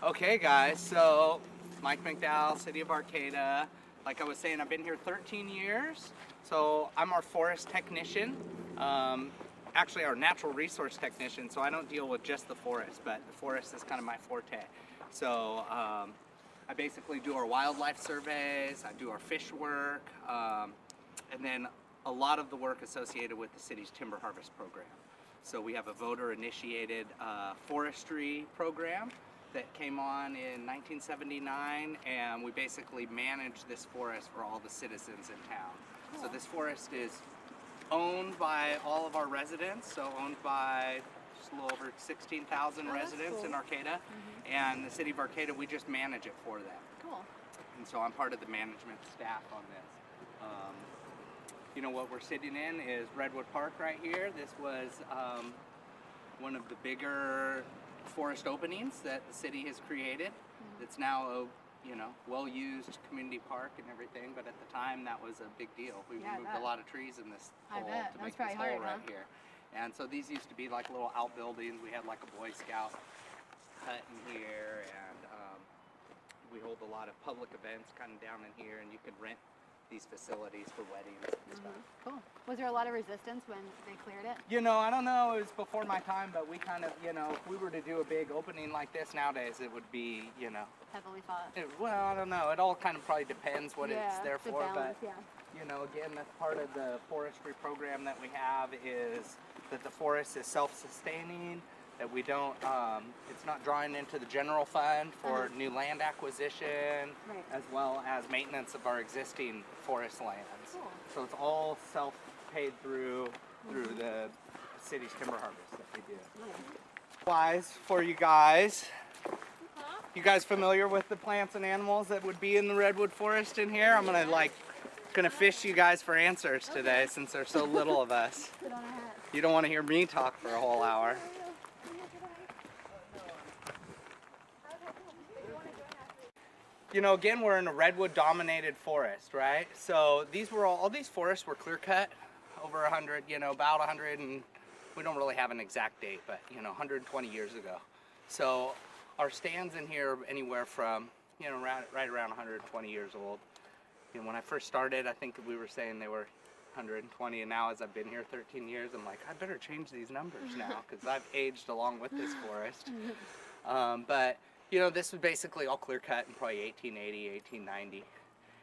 Okay guys, so Mike McDowell, City of Arcata. Like I was saying, I've been here 13 years. So I'm our forest technician, actually our natural resource technician, so I don't deal with just the forest, but the forest is kind of my forte. So I basically do our wildlife surveys, I do our fish work, and then a lot of the work associated with the city's timber harvest program. So we have a voter-initiated forestry program that came on in 1979, and we basically manage this forest for all the citizens in town. Cool. So this forest is owned by all of our residents, so owned by just a little over 16,000 residents cool. In Arcata, and the City of Arcata, we just manage it for them. Cool. And so I'm part of the management staff on this. You know, what we're sitting in is Redwood Park right here. This was one of the bigger forest openings that the city has created. It's now a well-used community park and everything, but at the time that was a big deal. We removed a lot of trees in this hole to make this hole right here. And so these used to be like little outbuildings. We had like a Boy Scout hut in here, and we hold a lot of public events kind of down in here, and you could rent these facilities for weddings and stuff. Cool. Was there a lot of resistance when they cleared it? You know, I don't know, it was before my time, but we kind of, you know, if we were to do a big opening like this nowadays, it would be, you know, heavily fought. Well, I don't know, it all kind of probably depends what it's there for, balance, but you know, again, that's part of the forestry program that we have, is that the forest is self-sustaining, that we don't, it's not drawing into the general fund for new land acquisition, as well as maintenance of our existing forest lands. Cool. So it's all self-paid through the city's timber harvest that we do. Wise for you guys. You guys familiar with the plants and animals that would be in the redwood forest in here? I'm gonna fish you guys for answers today since there's so little of us. You don't want to hear me talk for a whole hour. You know, again, we're in a redwood-dominated forest, right? So these were all these forests were clear-cut over 100, you know, about 100, and we don't really have an exact date, but, you know, 120 years ago. So our stands in here are anywhere from, you know, right around 120 years old. You know, when I first started, I think we were saying they were 120, and now as I've been here 13 years, I'm like, I better change these numbers now, because I've aged along with this forest. But you know, this was basically all clear cut in probably 1880, 1890.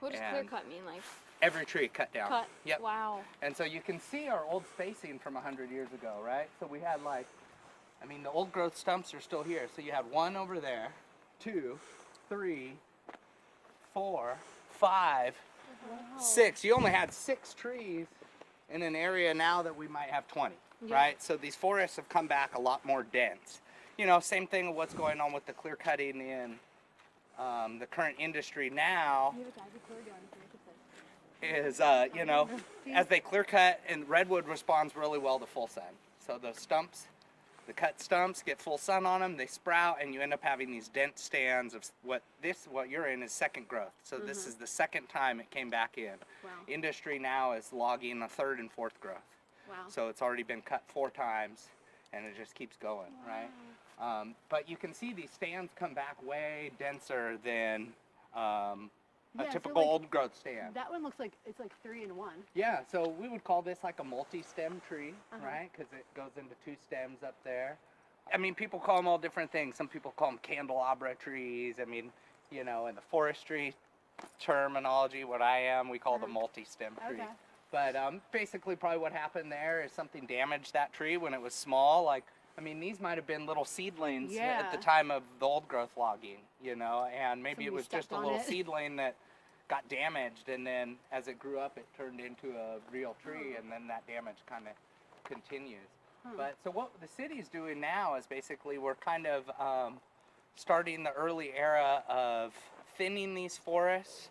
What does clear cut mean, like? Every tree cut down. Cut? Yep. Wow. And so you can see our old spacing from 100 years ago, right? So we had like, I mean, the old growth stumps are still here. So you had one over there, 2, 3, 4, 5, 6. You only had 6 trees in an area now that we might have 20, right? So these forests have come back a lot more dense. You know, same thing with what's going on with the clear cutting in the current industry now is, you know, as they clear cut, and redwood responds really well to full sun. So those stumps, the cut stumps get full sun on them, they sprout, and you end up having these dense stands of what you're in is second growth. So this is the second time it came back in. Wow. Industry now is logging a 3rd and 4th growth. Wow. So it's already been cut 4 times, and it just keeps going, right? But you can see these stands come back way denser than a typical old growth stand. That one looks like it's like 3 in 1. Yeah, so we would call this like a multi-stem tree, right? Because it goes into 2 stems up there. I mean, people call them all different things. Some people call them candelabra trees. I mean, you know, in the forestry terminology, what I am, we call them multi-stem tree. But basically probably what happened there is something damaged that tree when it was small. Like, I mean, these might have been little seedlings at the time of the old growth logging, you know, and maybe it was just a little seedling that got damaged, and then as it grew up, it turned into a real tree, and then that damage kind of continues. But so what the city's doing now is basically we're kind of starting the early era of thinning these forests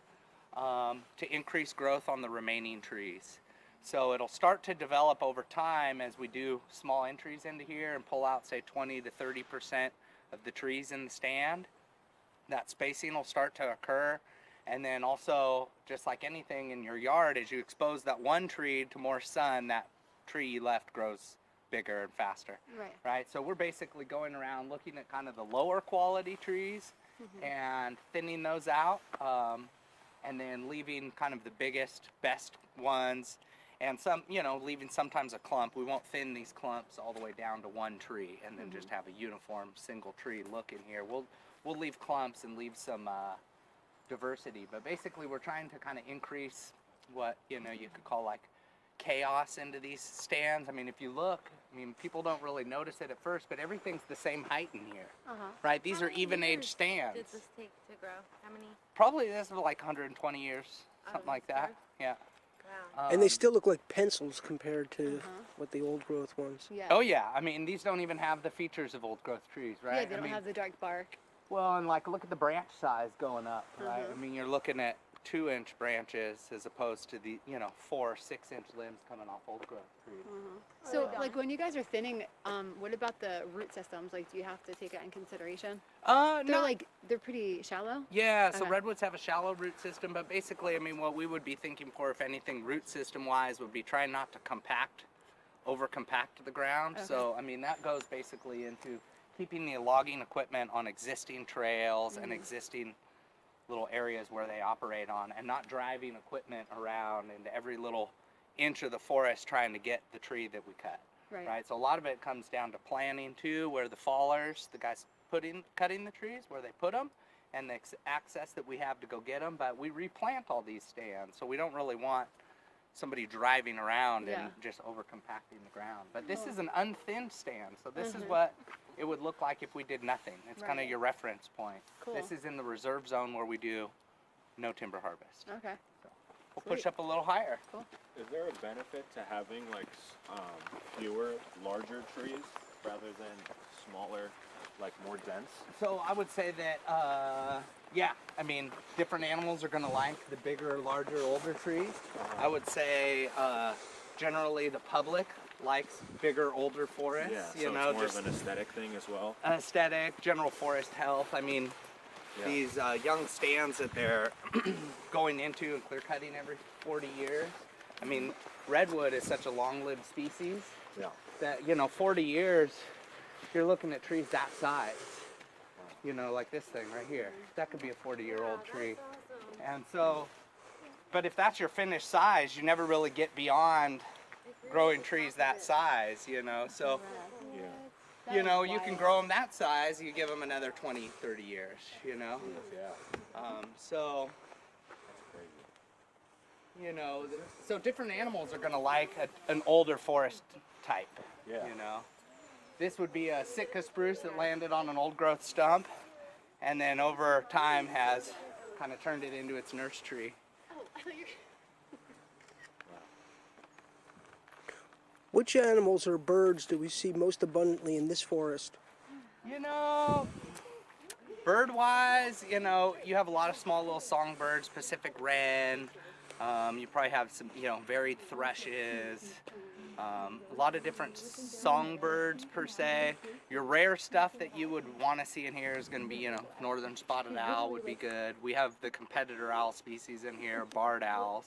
to increase growth on the remaining trees. So it'll start to develop over time as we do small entries into here and pull out, say, 20 to 30% of the trees in the stand. That spacing will start to occur. And then also, just like anything in your yard, as you expose that one tree to more sun, that tree you left grows bigger and faster. Right. Right? So we're basically going around looking at kind of the lower quality trees and thinning those out, and then leaving kind of the biggest, best ones, and some, you know, leaving sometimes a clump. We won't thin these clumps all the way down to one tree and then just have a uniform single tree look in here. We'll leave clumps and leave some diversity, but basically we're trying to kind of increase what, you know, you could call like chaos into these stands. I mean, if you look, I mean, people don't really notice it at first, but everything's the same height in here, right? These are even age stands. Did this take to grow? How many? Probably this is like 120 years, something like that. Yeah. Wow. And they still look like pencils compared to what the old growth ones. Yeah. Oh yeah, I mean, these don't even have the features of old growth trees, right? Yeah, they don't have the dark bark. Well, and like, look at the branch size going up, right? I mean, you're looking at 2-inch branches as opposed to the, you know, 4 or 6-inch limbs coming off old growth trees. So, like, when you guys are thinning, what about the root systems? Like, do you have to take that in consideration? No. They're pretty shallow? Yeah, so Okay. redwoods have a shallow root system, but basically, I mean, what we would be thinking for, if anything, root system-wise, would be trying not to over-compact the ground. Okay. So, I mean, that goes basically into keeping the logging equipment on existing trails and existing little areas where they operate on, and not driving equipment around into every little inch of the forest trying to get the tree that we cut. Right? So a lot of it comes down to planning too, where the fallers, the guys cutting the trees, where they put them, and the access that we have to go get them. But we replant all these stands, so we don't really want somebody driving around and just over compacting the ground. But this is an unthinned stand, so this is what it would look like if we did nothing. It's kind of your reference point. Cool. This is in the reserve zone where we do no timber harvest. Okay. We'll push up a little higher. Cool. Is there a benefit to having like fewer larger trees rather than smaller, like more dense? So I would say that, yeah, I mean, different animals are going to like the bigger, larger, older trees. I would say generally the public likes bigger, older forests. Yeah, so you know, it's more just of an aesthetic thing as well. aesthetic, general forest health. I mean, these young stands that they're going into and clear cutting every 40 years. I mean, redwood is such a long-lived species that, you know, 40 years, you're looking at trees that size. You know, like this thing right here. That could be a 40-year-old tree. And so, but if that's your finished size, you never really get beyond growing trees that size, you know. So, you know, you can grow them that size, you give them another 20, 30 years, you know. So, you know, so different animals are going to like an older forest type, you know. This would be a Sitka spruce that landed on an old growth stump and then over time has kind of turned it into its nurse tree. Which animals or birds do we see most abundantly in this forest? You know, bird-wise, you know, you have a lot of small little songbirds, Pacific wren. You probably have some, you know, varied thrushes. A lot of different songbirds per se. Your rare stuff that you would want to see in here is going to be, you know, northern spotted owl would be good. We have the competitor owl species in here, barred owls.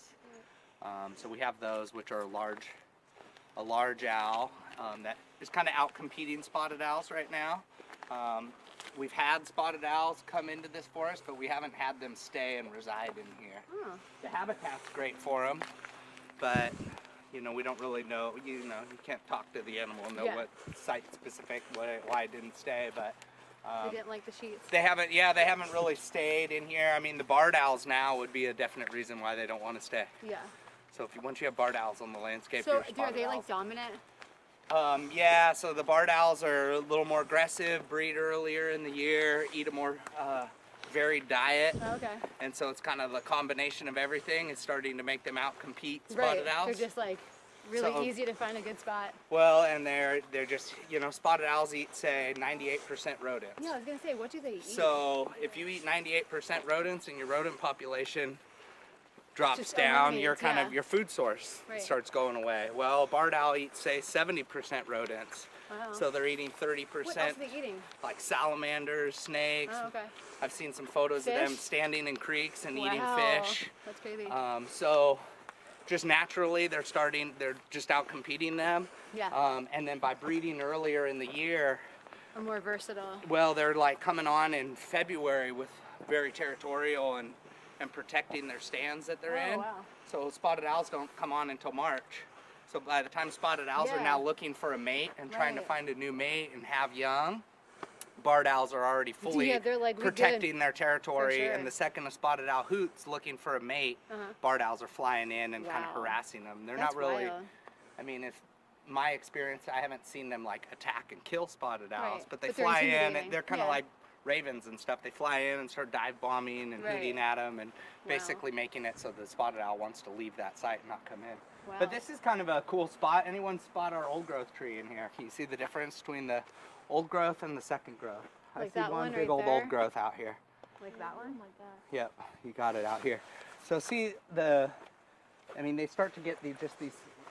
So we have those, which are a large owl that is kind of out competing spotted owls right now. We've had spotted owls come into this forest, but we haven't had them stay and reside in here. The habitat's great for them, but you know, we don't really know, you know, you can't talk to the animal and know what site specific, why it didn't stay, but They didn't like the sheets. they haven't really stayed in here. I mean, the barred owls now would be a definite reason why they don't want to stay. Yeah. So once you have barred owls on the landscape, So you're are spotted they owls. like dominant? Yeah, so the barred owls are a little more aggressive, breed earlier in the year, eat a more varied diet. Oh, okay. And so it's kind of the combination of everything is starting to make them out-compete spotted owls. They're just like really So- easy to find a good spot. Well, and they're just, you know, spotted owls eat, say, 98% rodents. Yeah, I was gonna say, what do they eat? So if you eat 98% rodents and your rodent population drops Just down, your eliminates, your food source Right. starts going away. Well, a barred owl eats, say, 70% rodents. Wow. So they're eating What else 30%, are they eating? like salamanders, snakes. Oh, okay. I've seen some photos of them Fish? standing in creeks and eating Wow. fish. That's crazy. So, just naturally they're just out competing them. Yeah. And then by breeding earlier in the year, Or more versatile. well, they're like coming on in February with very territorial and protecting their stands that they're Oh, in. wow. So spotted owls don't come on until March. So by the time spotted owls are Yeah. now looking for a mate and trying to Right. find a new mate and have young, barred owls are already fully Yeah, they're like, "We good." protecting their territory. For sure. And the second a spotted owl hoots looking for a mate, barred owls are flying in and kind of Wow. harassing them. They're That's not really, wild. I mean, if my experience, I haven't seen them like attack and kill spotted owls, Right. but they But they're fly in intimidating. and they're kind of Yeah. like ravens and stuff. They fly in and start dive bombing and Right. hooting at them and Wow. basically making it so the spotted owl wants to leave that site and not come in. Wow. But this is kind of a cool spot. Anyone spot our old growth tree in here? Can you see the difference between the old growth and the second growth? I Like see that one one big right old there? growth out here. Like that one? Yep, you got it out here. So see I mean, they start to get these,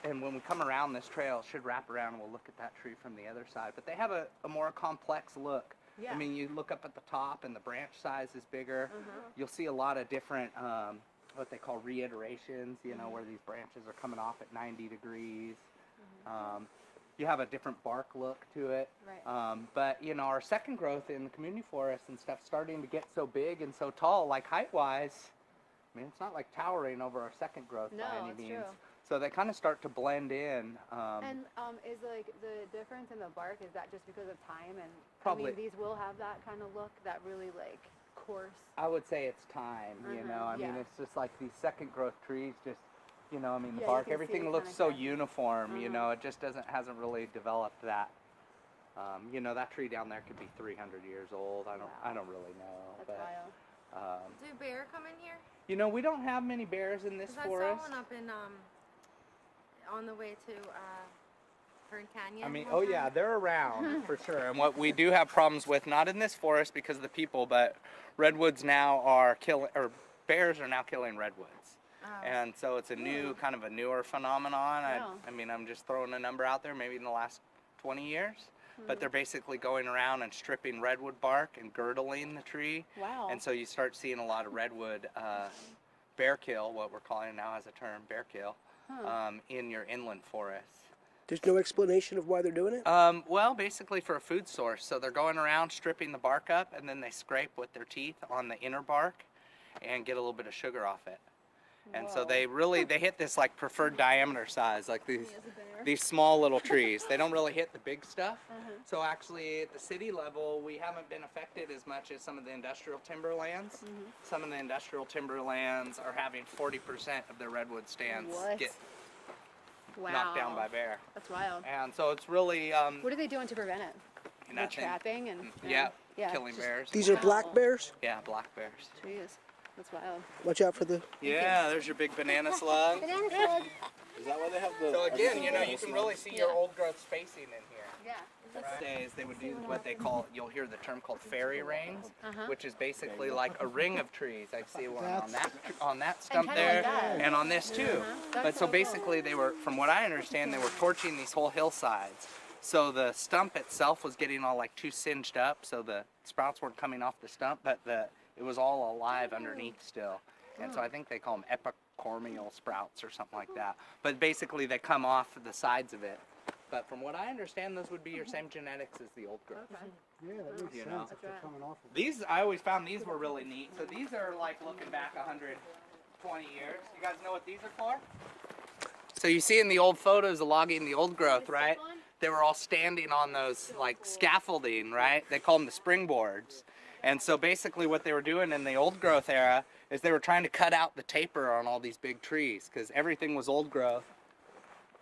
and when we come around this trail, it should wrap around and we'll look at that tree from the other side. But they have a more complex look. Yeah. I mean, you look up at the top and the branch size is bigger. You'll see a lot of different, what they call reiterations, you know, where these branches are coming off at 90 degrees. You have a different bark look to it. Right. But, you know, our second growth in the community forest and stuff starting to get so big and so tall, like height-wise, I mean, it's not like towering over our second growth No, by any it's means. true. So they kind of start to blend in. And is like the difference in the bark, is that just because of time? And Probably. I mean, these will have that kind of look, that really like coarse. I would say it's time, you know. I mean, yeah. it's just like these second growth trees just, you know, I mean, the Yeah, you bark, can see everything it looks kinda so cracking. uniform, you know, it just hasn't really developed that. You know, that tree down there could be 300 years old. I don't really know. That's but, wild. Do bear come in here? you know, we don't have many bears in this 'Cause I forest. saw one up in on the way to Fern Canyon. I mean, one oh time. yeah, they're around for sure. And what we do have problems with, not in this forest because of the people, but redwoods now are killing, or bears are now killing redwoods. Oh. And so it's a new, kind of a newer phenomenon. Wow. I mean, I'm just throwing a number out there, maybe in the last 20 years. But they're basically going around and stripping redwood bark and girdling the tree. Wow. And so you start seeing a lot of redwood bear kill, what we're calling now as a term, bear kill, in your inland forests. There's no explanation of why they're doing it? Well, basically for a food source. So they're going around stripping the bark up, and then they scrape with their teeth on the inner bark and get a little bit of sugar off it. And so they hit this like preferred diameter size, like these small little trees. They don't really hit the big stuff. So actually at the city level, we haven't been affected as much as some of the industrial timberlands. Some of the industrial timberlands are having 40% of their redwood stands What? get Wow. knocked down by bear. That's wild. And so it's really What are they doing to prevent it? They're nothing. trapping and Yeah, yeah, killing just- bears. These are black bears? Yeah, black bears. Jeez, that's wild. Watch out for the... Yeah, there's your big banana slug. Banana slug. Is that why they have the? So again, you know, you can really see your Yeah. old growth spacing in here. Yeah. Days they would do what they call, you'll hear the term called fairy rings, which is basically like a ring of trees. I see one on that stump kinda there, like that. and on this too. But so basically they were, from what I understand, they were torching these whole hillsides. So the stump itself was getting all like too singed up, so the sprouts weren't coming off the stump, but it was all alive underneath still. And so I think they call them epicormial sprouts or something like that. But basically they come off the sides of it. But from what I understand, those would be your same genetics as the old growth. Yeah, that makes You sense know. if they're coming off of These, I always found these were really neat. So these are like looking back 120 years. You guys know what these are for? So you see in the old photos of logging the old growth, right? They were all standing on those like scaffolding, right? They call them the springboards. And so basically what they were doing in the old growth era is they were trying to cut out the taper on all these big trees because everything was old growth.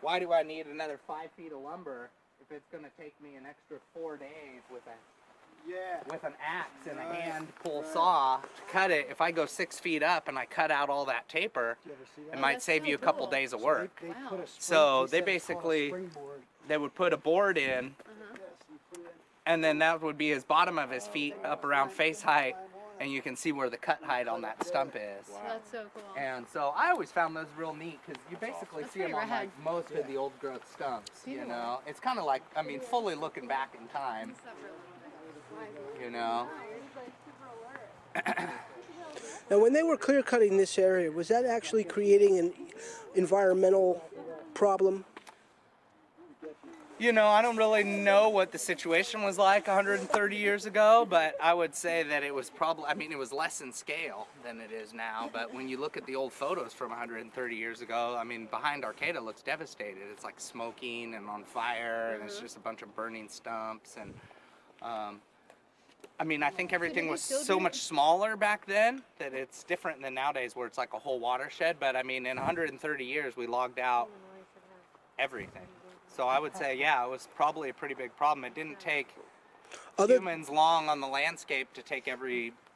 Why do I need another 5 feet of lumber if it's going to take me an extra 4 days with an axe and a hand pull saw to cut it? If I go 6 feet up and I cut out all that taper, You ever see that? it might that's save so you a couple cool. days of They work. put a Wow. spring, So he they said it's called a basically- springboard. They would put a board in, Yes, you put it and then that would be his bottom of his feet up around face height, and you can see where the cut height on that stump is. That's so cool. And so I always found those real neat because you basically That's see them pretty on like rad. most of the old growth stumps, you Beautiful. know. It's kind of like, I mean, fully looking back in time, you know. Now, when they were clear cutting this area, was that actually creating environmental problem? You know, I don't really know what the situation was like 130 years ago, but I would say that it was probably, I mean, it was less in scale than it is now, but when you look at the old photos from 130 years ago, I mean, behind Arcata looks devastated. It's like smoking and on fire, and it's just a bunch of burning stumps, and I mean, I think everything was so much smaller back then that it's different than nowadays where it's like a whole watershed, but I mean, in 130 years, we logged out everything. So I would say, yeah, it was probably a pretty big problem. It didn't take humans long on the landscape to take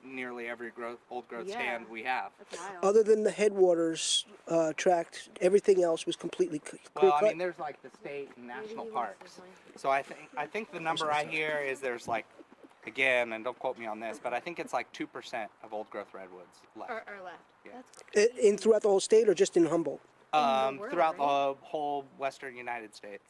nearly every old growth stand we have. That's wild. Other than the headwaters tract, everything else was completely clear Well, cut? I mean, there's like the state and national parks. So I think the number I hear is there's like, again, and don't quote me on this, but I think it's like 2% of old growth redwoods left. Or left. Yeah. That's Throughout the whole state or just in Humboldt? the world, Throughout right? the whole western United States.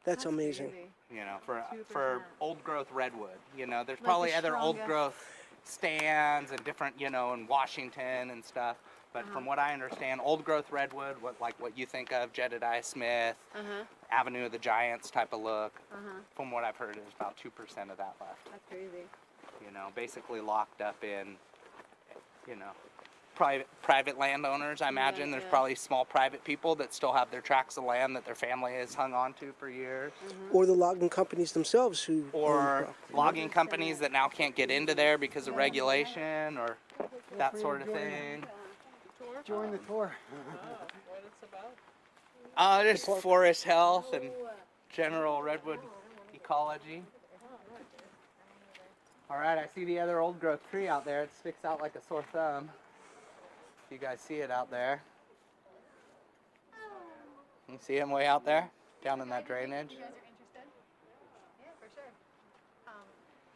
That's amazing. crazy. You know, for 2%. old growth redwood. You know, there's Like probably the other old strongest. growth stands and different, you know, in Washington and stuff. But from what I understand, old growth redwood, what you think of, Jedediah Smith, Avenue of the Giants type of look. From what I've heard, there's about 2% of that left. That's crazy. You know, basically locked up in, you know, private landowners. I imagine there's yeah. probably small private people that still have their tracts of land that their family has hung on to for years. Or the logging companies themselves who... Or logging companies that now can't get into there because of regulation or that sort of thing. Join the tour. Just forest health and general redwood ecology. All right, I see the other old growth tree out there. It sticks out like a sore thumb. You guys see it out there? You see him way out there? Down in that drainage? You guys are interested? Yeah, for sure.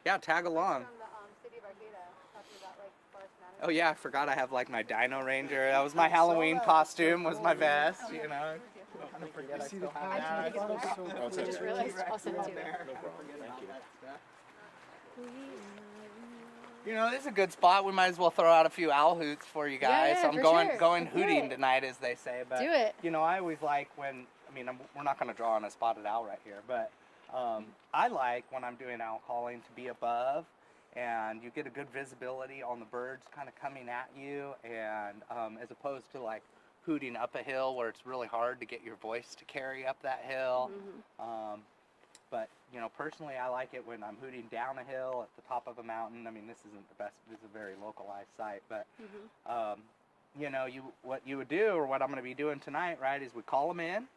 Yeah, tag along. From the city of Arcata, talking about like forest management. Oh yeah, I forgot I have like my Dino Ranger. That was my Halloween costume, was my vest, you know. I forget I still have that. I just realized I'll send it to you. You know, this is a good spot. We might as well throw out a few owl hoots for you guys. yeah, I'm for going sure. going Let's do hooting it. tonight, as they say. But Do it. you know, I always like when we're not going to draw on a spotted owl right here, but I like when I'm doing owl calling to be above, and you get a good visibility on the birds kind of coming at you, and as opposed to like hooting up a hill where it's really hard to get your voice to carry up that hill. But you know, personally, I like it when I'm hooting down a hill at the top of a mountain. I mean, this isn't the best. This is a very localized site, but you know, what you would do, or what I'm going to be doing tonight, right, is we call them in,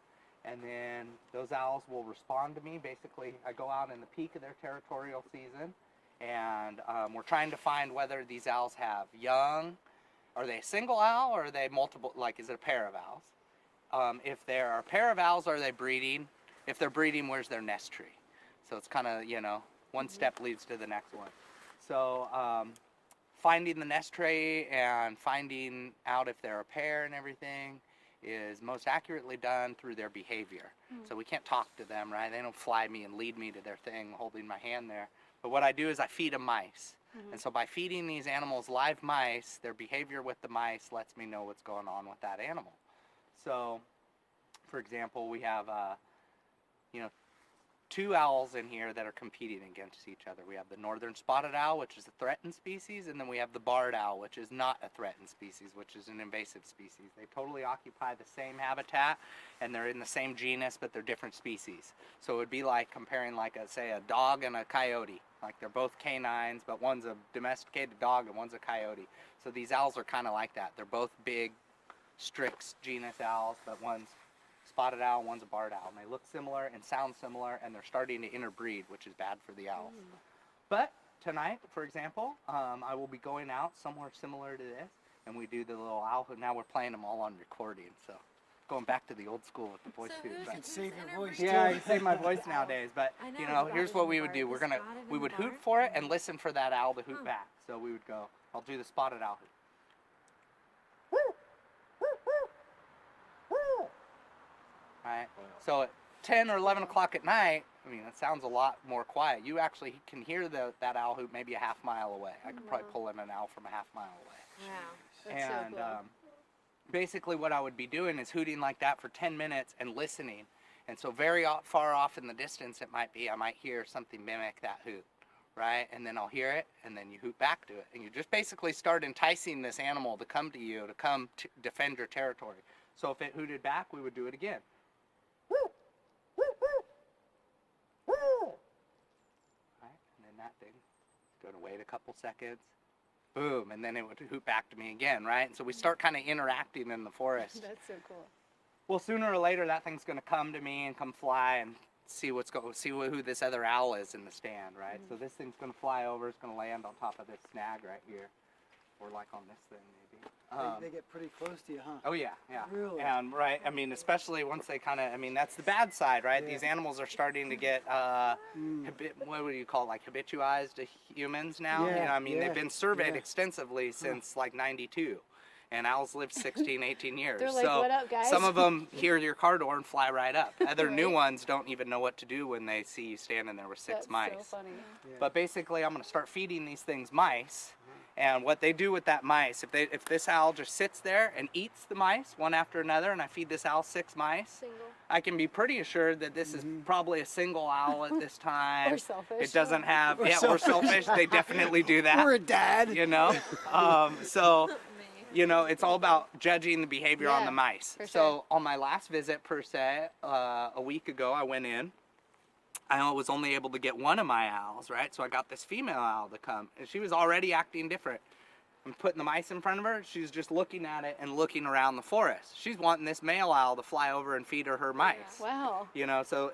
and then those owls will respond to me. Basically, I go out in the peak of their territorial season, and we're trying to find whether these owls have young. Are they a single owl, or are they multiple? Like, is it a pair of owls? If they're a pair of owls, are they breeding? If they're breeding, where's their nest tree? So it's kind of, you know, one step leads to the next one. So finding the nest tree and finding out if they're a pair and everything is most accurately done through their behavior. So we can't talk to them, right? They don't fly me and lead me to their thing holding my hand there. But what I do is I feed them mice. And so by feeding these animals live mice, their behavior with the mice lets me know what's going on with that animal. So, for example, we have, you know, 2 owls in here that are competing against each other. We have the northern spotted owl, which is a threatened species, and then we have the barred owl, which is not a threatened species, which is an invasive species. They totally occupy the same habitat, and they're in the same genus, but they're different species. So it would be like comparing, like, say, a dog and a coyote. Like, they're both canines, but one's a domesticated dog and one's a coyote. So these owls are kind of like that. They're both big, Strix genus owls, but one's spotted owl, one's a barred owl. And they look similar and sound similar, and they're starting to interbreed, which is bad for the owls. But tonight, for example, I will be going out somewhere similar to this, and we do the little owl hoot. Now we're playing them all on recording, so going back to the old school with the voice So hoot. who's- But who's save your voice, interbreeding? yeah, I save my voice nowadays, but I know, you know, is here's spotted what in we the would do. barn. We're gonna, Is spotted in we the would hoot barn? for it and listen for that owl to hoot back. So we would go, I'll do the spotted owl hoot. Right? So at 10 or 11 o'clock at night, I mean, it sounds a lot more quiet. You actually can hear that owl hoot maybe a half mile away. I could probably pull in an owl from a half mile away. Wow. That's so And cool. basically what I would be doing is hooting like that for 10 minutes and listening. And so very far off in the distance it might be, I might hear something mimic that hoot, right? And then I'll hear it, and then you hoot back to it. And you just basically start enticing this animal to come to you, to come to defend your territory. So if it hooted back, we would do it again. Right? And then that thing is going to wait a couple seconds. Boom, and then it would hoot back to me again, right? And so we start kind of interacting in the forest. That's so cool. Well, sooner or later, that thing's going to come to me and come fly and see who this other owl is in the stand, right? So this thing's going to fly over. It's going to land on top of this snag right here, or like on this thing maybe. They get pretty close to you, huh? Oh yeah, yeah. Really? And right, I mean, especially once they kind of, I mean, that's the bad side, right? Yeah. These animals are starting to get, what would you call it, like habitualized to humans now? Yeah, You know, I mean, yeah, they've been surveyed yeah. extensively since like 92. And owls live 16, 18 years. They're like, so "What up, guys?" some of them hear your car door and fly right up. Other new Right. ones don't even know what to do when they see you standing there with six That's mice. so funny. But basically, I'm going to start feeding these things mice. And what they do with that mice, if this owl just sits there and eats the mice one after another, and I feed this owl 6 mice, Single. I can be pretty assured that this is probably a single owl at this time. Or selfish. It doesn't have, or selfish. They definitely do that. Or a dad. You know, so. You know, it's all about judging the behavior on Yeah, the mice. for So sure. on my last visit, per se, a week ago, I went in. I was only able to get one of my owls, right? So I got this female owl to come, and she was already acting different. I'm putting the mice in front of her. She's just looking at it and looking around the forest. She's wanting this male owl to fly over and feed her mice. Wow. You know, so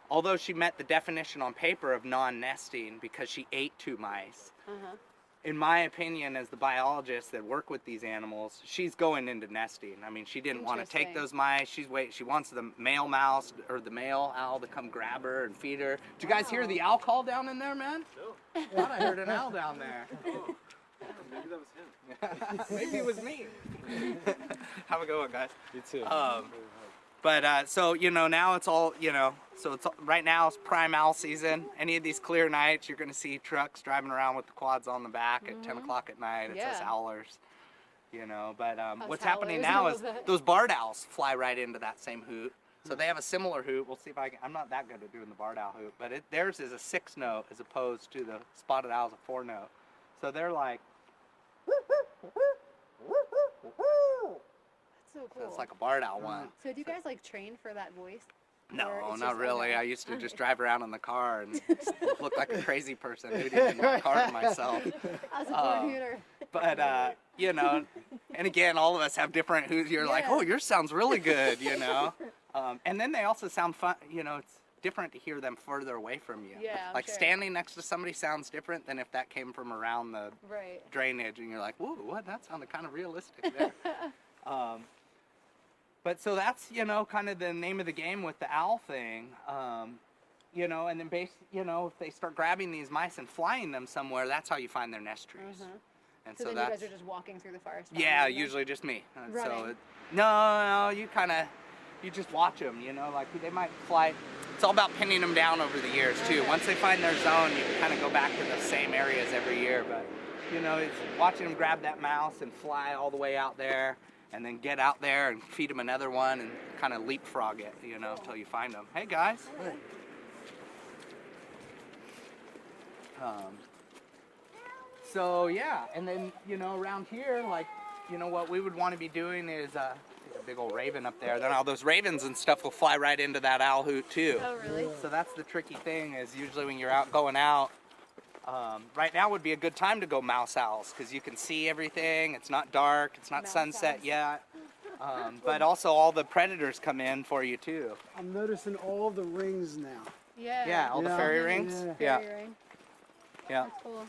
although she met the definition on paper of non-nesting because she ate 2 mice, in my opinion, as the biologist that work with these animals, she's going into nesting. I mean, she didn't want to take Interesting. those mice. She wants the male mouse or the male owl to come grab her and feed her. Did you guys hear the owl call down in there, man? No. I thought I heard an owl down there. Maybe that was him. Maybe it was me. Have a good one, guys. You too. But so, you know, now it's all, you know, so right now it's prime owl season. Any of these clear nights, you're going to see trucks driving around with the quads on the back at 10 o'clock at night. It says Yeah. owlers, you know. But what's howlers, happening I now love is that. those barred owls fly right into that same hoot. So they have a similar hoot. We'll see if I'm not that good at doing the barred owl hoot, but theirs is a 6 note as opposed to the spotted owl's a 4 note. So they're like, That's so cool. so it's like a barred owl one. So do you guys like train for that voice? Or No, it's not just- really. okay. I used to just drive around in the car and look like a crazy person hooting in my car to myself. As a born hooter. But, you know, and again, all of us have different hoots. You're like, Yeah. oh, yours sounds really good, you know. And then they also sound fun. You know, it's different to hear them further away from you. Yeah, I'm like sure. standing next to somebody sounds different than if that came from around the Right. drainage and you're like, whoa, what? That sounded kind of realistic there. But so that's, you know, kind of the name of the game with the owl thing. You know, and then you know, if they start grabbing these mice and flying them somewhere, that's how you find their nest trees. And So, so then that's you guys are just walking through the forest. yeah, following them? usually just me. So Running. no, you just watch them, you know, like they might fly. It's all about pinning them down over the years too. Okay. Once they find their zone, you can kind of go back to the same areas every year. But you know, it's watching them grab that mouse and fly all the way out there, and then get out there and feed them another one and kind of leapfrog it, you know, until you find them. Hey guys. So yeah, and then you know around here, like you know what we would want to be doing is there's a big old raven up there. Then all those ravens and stuff will fly right into that owl hoot too. Oh, really? So that's the tricky thing is usually when you're out going out. Right now would be a good time to go mouse owls because you can see everything. It's not dark. It's not Mouse sunset owls. yet. But also all the predators come in for you too. I'm noticing all the rings now. Yeah. Yeah, all the Yeah. fairy rings. Yeah. Fairy ring. Yeah. That's cool.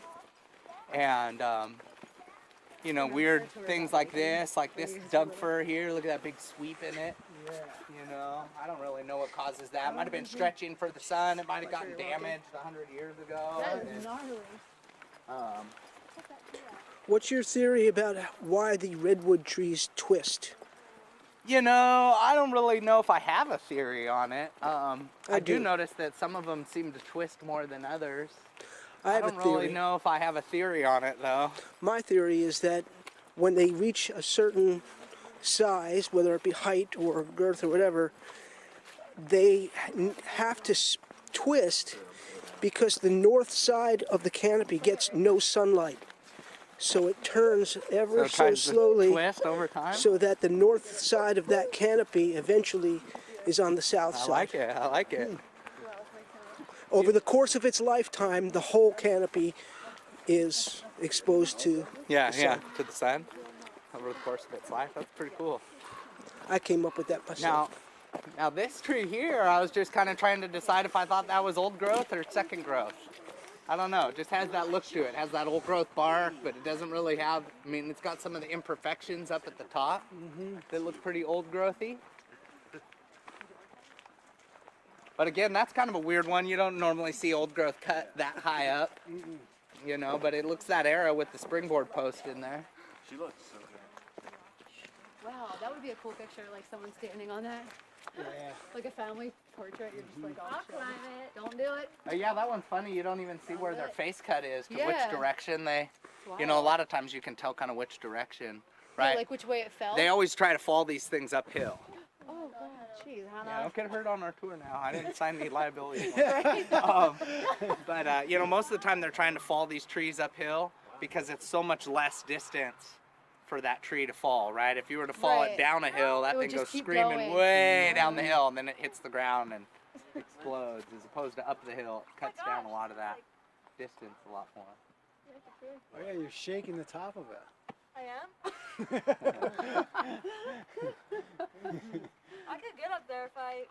And you know, weird things like this Doug fir here. Look at that big sweep in it. Yeah. You know, I don't really know what causes that. It might have been stretching for the sun. It might have gotten damaged 100 years ago. That is And, gnarly. What's your theory about why the redwood trees twist? you know, I don't really know if I have a theory on it. I do do. notice that some of them seem to twist more than others. I have don't a theory. really know if I have a theory on it though. My theory is that when they reach a certain size, whether it be height or girth or whatever, they have to twist because the north side of the canopy gets no sunlight. So it turns ever so slowly twist over time. so that the north side of that canopy eventually is on the south I side. like it. I like it. Over the course of its lifetime, the whole canopy is exposed to Yeah, the yeah, sun. to the sun over the course of its life. That's pretty cool. I came up with that myself. Now this tree here, I was just kind of trying to decide if I thought that was old growth or second growth. I don't know. It just has that look to it. It has that old growth bark, but it doesn't really have. I mean, it's got some of the imperfections up at the top that look pretty old growthy. But again, that's kind of a weird one. You don't normally see old growth cut that high up, you know. But it looks that era with the springboard post in there. She looks so good. Wow, that would be a cool picture, like someone standing on that. Yeah. Like a family portrait. You're just like, oh, I'll shit. climb it. Don't do it. Yeah, that one's funny. You don't even see where their face cut is, to which Yeah. direction they. Wow. You know, a lot of times you can tell kind of which direction, Yeah, right? like which way it fell. They always try to fall these things uphill. Oh god, jeez, Yeah, Hannah. don't get hurt on our tour now. I didn't sign the liability. Right? But you know, most of the time they're trying to fall these trees uphill because it's so much less distance for that tree to fall, right? If you were to fall it Right. down a hill, that It would thing goes just keep screaming going. way down the hill, and then it hits the ground and explodes. As opposed to up the hill, it cuts down a lot of that distance a lot more. Oh yeah, you're shaking the top of it. I am? I could get up there if I...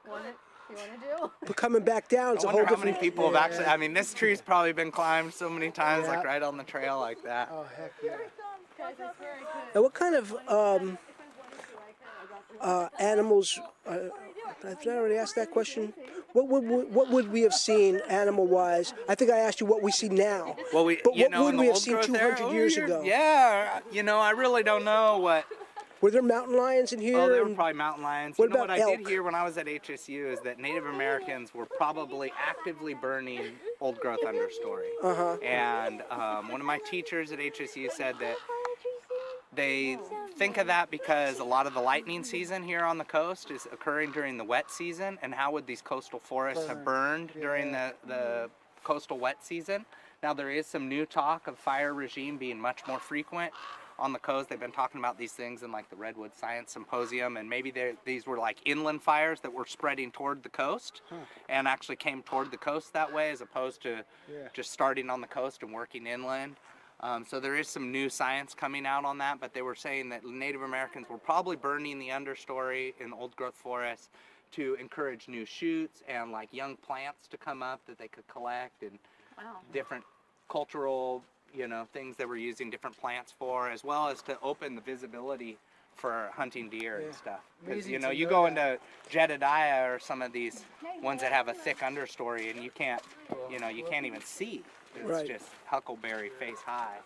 You want to do? But coming back down, it's I a whole wonder how many different. people have actually. I mean, this tree's probably been climbed so many times, like Yeah. right on the trail like that. Oh heck yeah. Guys, I swear I could. Now, what kind of animals? I've already asked that question. What would we have seen animal-wise? I think I asked you what we see now. Well, we, But you what know, would in we the have old seen growth era, 200 years you're- ago? Yeah, you know, I really don't know what. Were there mountain lions in here? Oh, they were And probably mountain lions. what You know about what I did elk? hear when I was at HSU is that Native Americans were probably actively burning old growth understory. And one of my teachers at HSU said that they think of that because a lot of the lightning season here on the coast is occurring during the wet season, and how would these coastal forests have burned during the coastal wet season? Now there is some new talk of fire regime being much more frequent on the coast. They've been talking about these things in like the Redwood Science Symposium, and maybe these were like inland fires that were spreading toward the coast and actually came toward the coast that way as opposed to just starting on the coast and working inland. So there is some new science coming out on that, but they were saying that Native Americans were probably burning the understory in old growth forests to encourage new shoots and like young plants to come up that they could collect, and Wow. different cultural, you know, things that we're using different plants for, as well as to open the visibility for hunting deer and stuff. Because Amazing you know, to you know go that. into Jedediah or some of these ones that have a thick understory, and you can't, you know, you can't even see. It's Right. just huckleberry face high,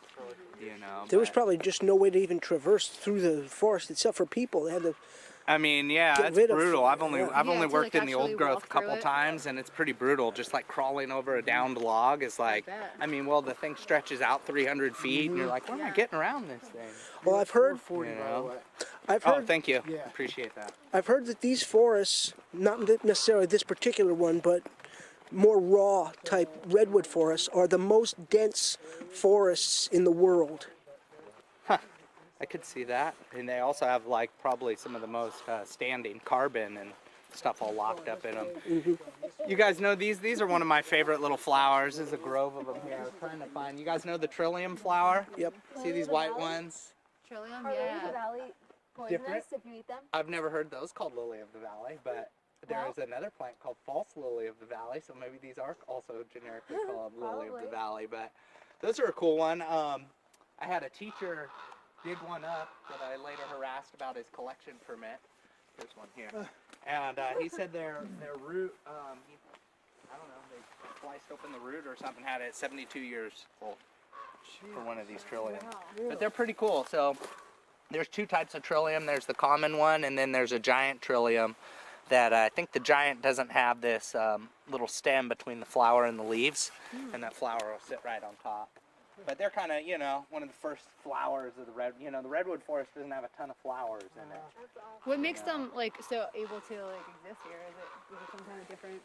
you know. there was but- probably just no way to even traverse through the forest itself for people. They had to. I mean, yeah, Get it's rid of- brutal. I've only Yeah. I've Yeah, only to, worked like, in the actually old growth walk a couple through it. times, and it's pretty brutal. Just like crawling over a downed log is like, bet. I mean, well, the thing stretches out 300 feet, and you're like, where am I getting around this thing? Well, I've heard. 440 You by the know. way. I've Oh, heard. thank you. Yeah. Appreciate that. I've heard that these forests, not necessarily this particular one, but more raw type redwood forests, are the most dense forests in the world. I could see that. And they also have like probably some of the most standing carbon and stuff all locked up in them. You guys know these are one of my favorite little flowers. There's a grove of them here. I was trying to find. You guys know the trillium flower? Yep. See these white ones? Trillium, Are yeah. the valley Different? poisonous if you eat them? I've never heard those called lily of the valley, but there is another plant called false lily of the valley, so maybe these are also generically called lily of the Probably. valley. But those are a cool one. I had a teacher dig one up that I later harassed about his collection permit. There's one here, and he said their root. I don't know. They sliced open the root or something. Had it 72 years old for one of these trillium. But they're pretty cool. So there's two types of trillium. There's the common one, and then there's a giant trillium that I think the giant doesn't have this little stem between the flower and the leaves, and that flower will sit right on top. But they're kind of, you know, one of the first flowers of the the redwood forest doesn't have a ton of flowers in it. What makes them like so able to like exist here? Is it some kind of different?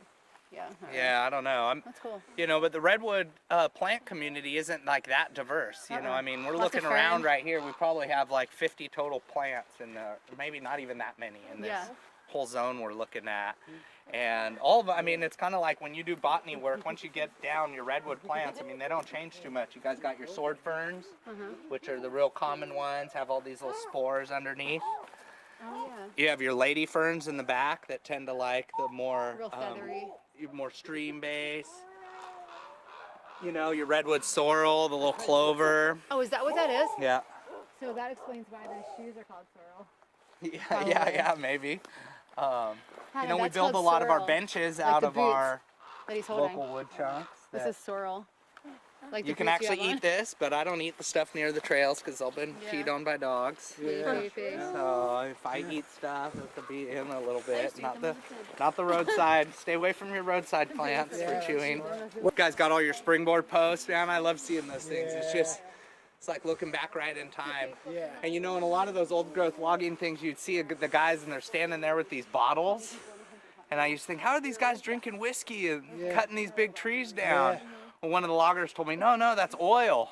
Yeah. Yeah, I don't know. That's cool. You know, but the redwood plant community isn't like that diverse. You know, I mean, we're Lots of looking around ferns. right here. We probably have like 50 total plants in the, maybe not even that many in this Yeah. whole zone we're looking at. And all of, I mean, it's kind of like when you do botany work, once you get down your redwood plants, I mean, they don't change too much. You guys got your sword ferns, which are the real common ones, have all these little spores underneath. Oh yeah. You have your lady ferns in the back that tend to like the more Real feathery. more stream base. You know, your redwood sorrel, the little clover. Oh, is that what that is? Yeah. So that explains why the shoes are called sorrel. Yeah, maybe. You know, we that's build a called lot of our sorrel, benches like out the of boots our that he's holding. local wood chunks. This that is sorrel. Like the you can boots actually have on. eat this, but I don't eat the stuff near the trails because they've been Yeah. peed on by dogs. Creepy. So if I eat stuff, it'll be in a little bit. Not the roadside. Stay away from your roadside plants for chewing. You guys got all your springboard posts, man. I love seeing those things. It's like looking back right in time. Yeah. And you know, in a lot of those old growth logging things, you'd see the guys and they're standing there with these bottles. And I used to think, how are these guys drinking whiskey and cutting these big trees down? Well, one of the loggers told me, no, that's oil.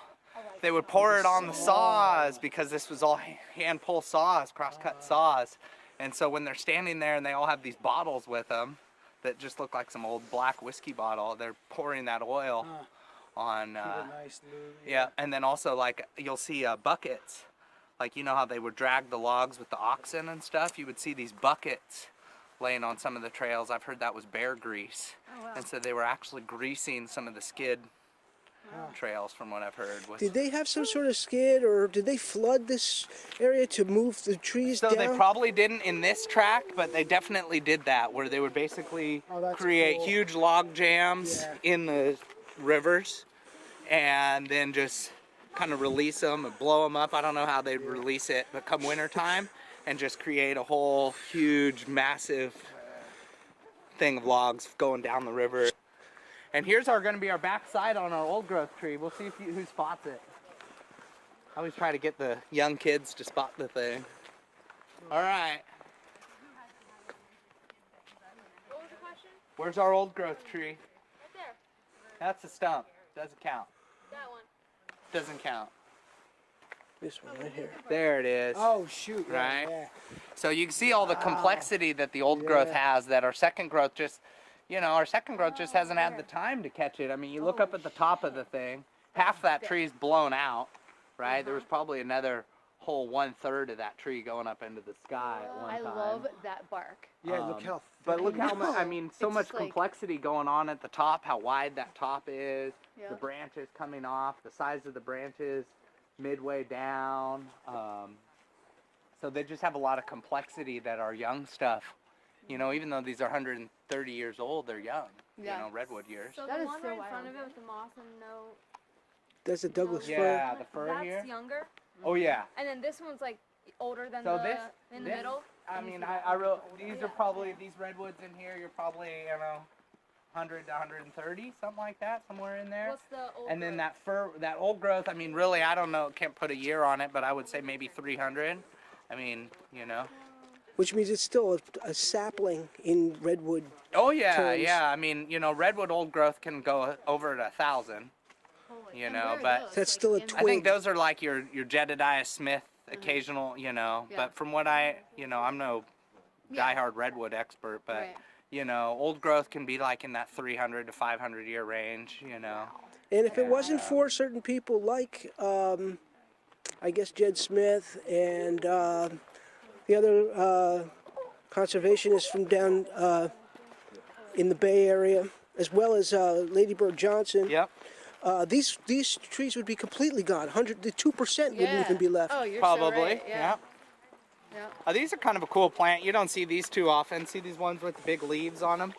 They would pour it on the saws because this was all hand pull saws, cross-cut saws. And so when they're standing there and they all have these bottles with them that just look like some old black whiskey bottle, they're pouring that oil on. Keep it nice, lube. Yeah, and then also like you'll see buckets. Like you know how they would drag the logs with the oxen and stuff? You would see these buckets laying on some of the trails. I've heard that was bear grease. And so they were actually greasing some of the skid trails from what I've heard. Did they have some sort of skid, or did they flood this area to move the trees So down? they probably didn't in this track, but they definitely did that, where they would basically that's create cool. huge log jams in the rivers and then just kind of release them and blow them up. I don't know how they'd release it, but come winter time and just create a whole huge, massive thing of logs going down the river. And here's going to be our back side on our old growth tree. We'll see who spots it. I always try to get the young kids to spot the thing. All right. What was the question? Where's our old growth tree? Right there. That's a stump. Doesn't count. That one. Doesn't count. This one right here. There it is. Oh shoot! Right. Yeah. So you can see all the complexity that the old growth has that our second growth just, our second growth just hasn't had the time to catch it. I mean, you look up at the top of the thing, half that tree's blown out, right? There was probably another whole 1/3 of that tree going up into the sky at one I time. love that bark. Yeah. Look how. But look how much, I know. mean, so It's much just like- complexity going on at the top, how wide that top is, Yeah. the branches coming off, the size of the branches midway down. So they just have a lot of complexity that our young stuff, even though these are 130 years old, they're young, Yeah. redwood years. So That the is one so right in front wild. of it with the moss and no. That's a Douglas fir. Yeah, the fir That's here. younger. Oh yeah. And then this one's like older than So the this, in the this- middle. I mean, I wrote, these are probably, these redwoods in here, you're probably, 100 to 130, something like that, somewhere in there. What's the old? And then growth? that fir, that old growth, I mean, really, I don't know, can't put a year on it, but I would say maybe 300. I mean, Which means it's still a sapling in redwood. Oh, yeah, terms. yeah. I mean, redwood old growth can go over 1,000, And where are but those? That's still a in the- I think twig. those are like your Jedediah Smith occasional, Yeah. but from what I'm no Yeah. diehard redwood expert, but, Right. old growth can be like in that 300 to 500 year range, And if it wasn't for certain people like, I guess, Jed Smith and the other conservationists from down in the Bay Area, as well as Lady Bird Johnson, Yep. these trees would be completely gone. 2% wouldn't Yeah. even be left. Oh, you're Probably. so right. Yeah. Yeah. These are kind of a cool plant. You don't see these too often. See these ones with the big leaves on them?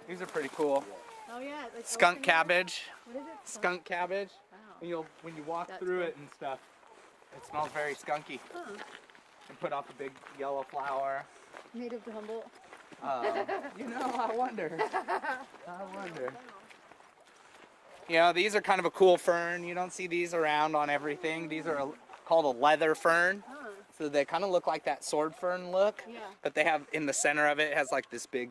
These are pretty cool. Oh yeah. Like Skunk open- cabbage. What is it? Skunk cabbage. Wow. When you walk That's through cool. it and stuff, it smells very skunky. Huh. And put off a big yellow flower. Native to Humboldt. I wonder. I wonder. You know, these are kind of a cool fern. You don't see these around on everything. These are called a leather fern. Huh. So they kind of look like that sword fern look. Yeah. But they have, in the center of it, has like this big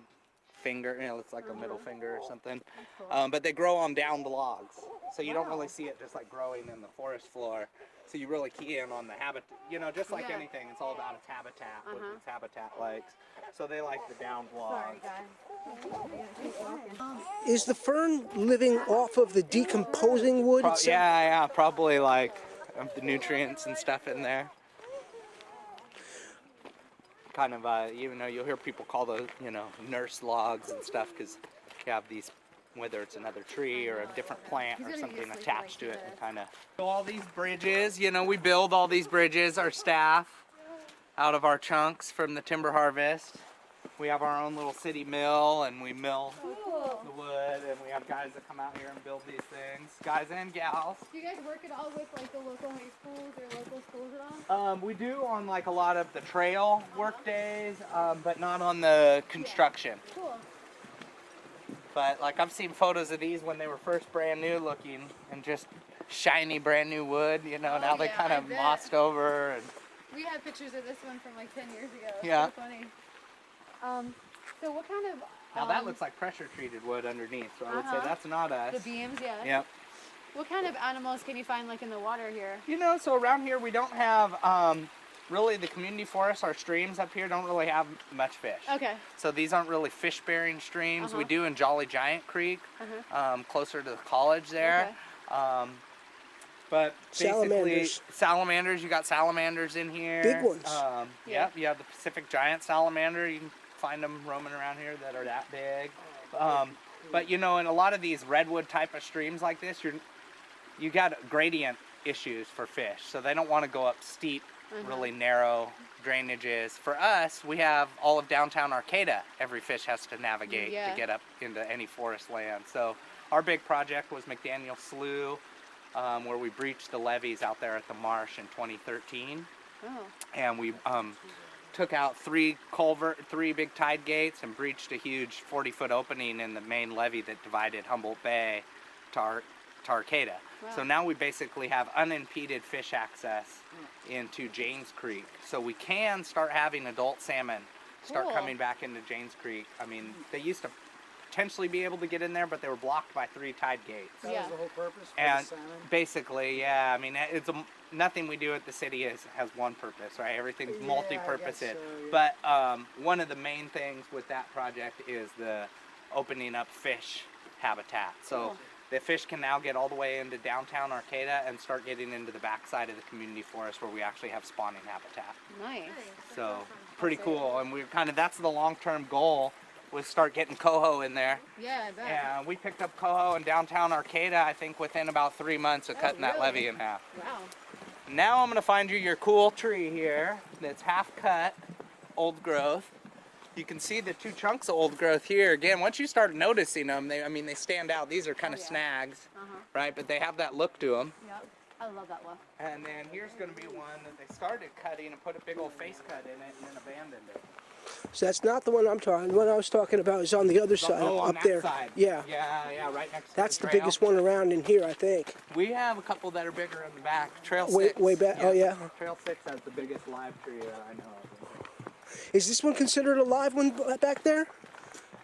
finger. You know, it's like a middle finger or something. Cool. But they grow on downed logs. So you don't really see it just like growing in the forest floor. So you really key in on the habitat. You know, just like Yeah. anything, it's all about its habitat, what Uh-huh. its habitat likes. So they like the downed logs. Is the fern living off of the decomposing wood? itself? Yeah, probably like the nutrients and stuff in there. Kind of, even though you'll hear people call those, you know, nurse logs and stuff, because you have these, whether it's another tree or a different plant or something attached to it, and kind of. All these bridges, you know, we build all these bridges, our staff, out of our chunks from the timber harvest. We have our own little city mill, and we mill the wood, and we have guys that come out here and build these things, guys and gals. Do you guys work at all with like the local high schools or local schools at all? We do on like a lot of the trail work days, but not on the construction. Cool. But like I've seen photos of these when they were first brand new looking and just shiny brand new wood, you know, Oh, now they yeah, kind I of bet. mossed over. And We had pictures of this one from like 10 years ago. It's Yeah. So funny. So what kind of now that looks like pressure treated wood underneath, so I would say Uh-huh. that's not us. the beams? Yeah. Yep. What kind of animals can you find like in the water here? You know, so around here we don't have really the community forests, our streams up here don't really have much fish. Okay. So these aren't really fish-bearing streams. We Uh-huh. do in Jolly Giant Creek, Uh-huh. closer to the college there. Okay. But basically, Salamanders. salamanders, you got salamanders in here. Big ones. Yeah. Yep, you have the Pacific giant salamander. You can find them roaming around here that are that big. But you know, in a lot of these redwood type of streams like this, you got gradient issues for fish, so they don't want to go up steep, really narrow drainages. For us, we have all of downtown Arcata. Every fish has to navigate Yeah. to get up into any forest land. So our big project was McDowell Slough, where we breached the levees out there at the marsh in 2013, Oh. and we took out three big tide gates and breached a huge 40-foot opening in the main levee that divided Humboldt Bay to Arcata. Wow. So now we basically have unimpeded fish access into Janes Creek. So we can start having adult salmon start Cool. coming back into Janes Creek. I mean, they used to potentially be able to get in there, but they were blocked by 3 tide gates. That Yeah. was the whole purpose for And the salmon? basically, yeah, I mean, nothing we do at the city has one purpose, right? Everything's Yeah, multi-purpose. I guess so, yeah. But one of the main things with that project is the opening up fish habitat. So Cool. the fish can now get all the way into downtown Arcata and start getting into the backside of the community forest where we actually have spawning habitat. Nice. So pretty cool. And that's the long-term goal, was start getting coho in there. Yeah, I bet. And we picked up coho in downtown Arcata, I think within about 3 months of cutting that really? levee in half. Wow. Now I'm gonna find you your cool tree here that's half cut, old growth. You can see the 2 chunks of old growth here. Again, once you start noticing them, they stand out. These are kind of Oh, yeah. snags, Uh-huh. right? But they have that look to them. Yep. I love that look. And then here's gonna be one that they started cutting and put a big old face cut in it and then abandoned it. So that's not the one I'm talking. The one I was talking about is on the other side, Oh, on up that there. side. Yeah. Yeah, right next to That's the trail. biggest one around in here, I think. We have a couple that are bigger in the back. Trail Way- 6. way back- oh, yeah. Trail 6 has the biggest live tree that I know of. Is this one considered a live one back there?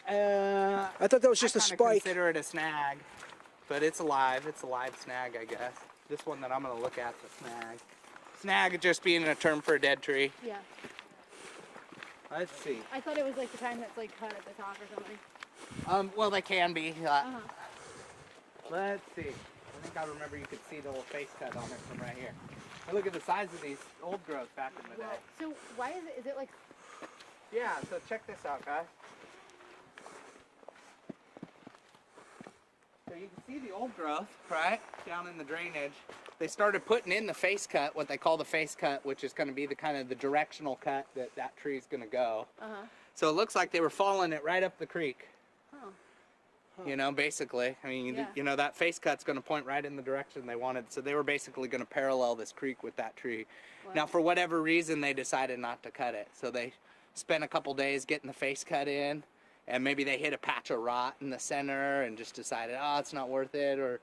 I thought that was just a I kinda spike. consider it a snag, but it's alive. It's a live snag, I guess. This one that I'm gonna look at, the snag. Snag just being a term for a dead tree. Yeah. Let's see. I thought it was like the kind that's like cut at the top or something. Well, they can be. Uh-huh. Let's see. I think I remember you could see the little face cut on it from right here. And look at the size of these old growth back in the day. So why is it like Yeah, so check this out, guys. So you can see the old growth, right, down in the drainage. They started putting in the face cut, what they call the face cut, which is going to be the kind of the directional cut that tree is going to go. Uh-huh. So it looks like they were following it right up the creek. Oh. You know, basically. I mean, Yeah. you know, that face cut's going to point right in the direction they wanted. So they were basically going to parallel this creek with that tree. Wow. Now, for whatever reason, they decided not to cut it. So they spent a couple days getting the face cut in, and maybe they hit a patch of rot in the center and just decided, oh, it's not worth it, or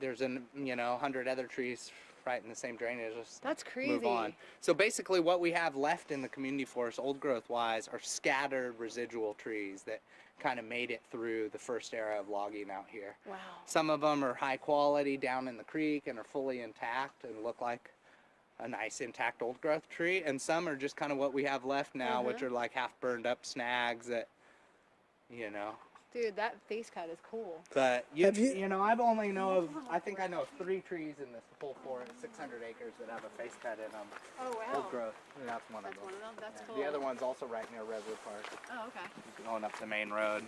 there's 100 other trees right in the same drainage. Just That's crazy. move on. So basically what we have left in the community forest, old growth wise, are scattered residual trees that kind of made it through the first era of logging out here. Wow. Some of them are high quality down in the creek and are fully intact and look like a nice intact old growth tree, and some are just kind of what we have left now, which are like half burned up snags that, Dude, that face cut is cool. But Have you- I've only I think I know of 3 trees in this whole forest, 600 acres, that have a face cut in them. Oh, wow. Old growth. And that's one That's of them. one of them? That's cool. The other one's also right near Redwood Park, Oh, okay. going up the main road.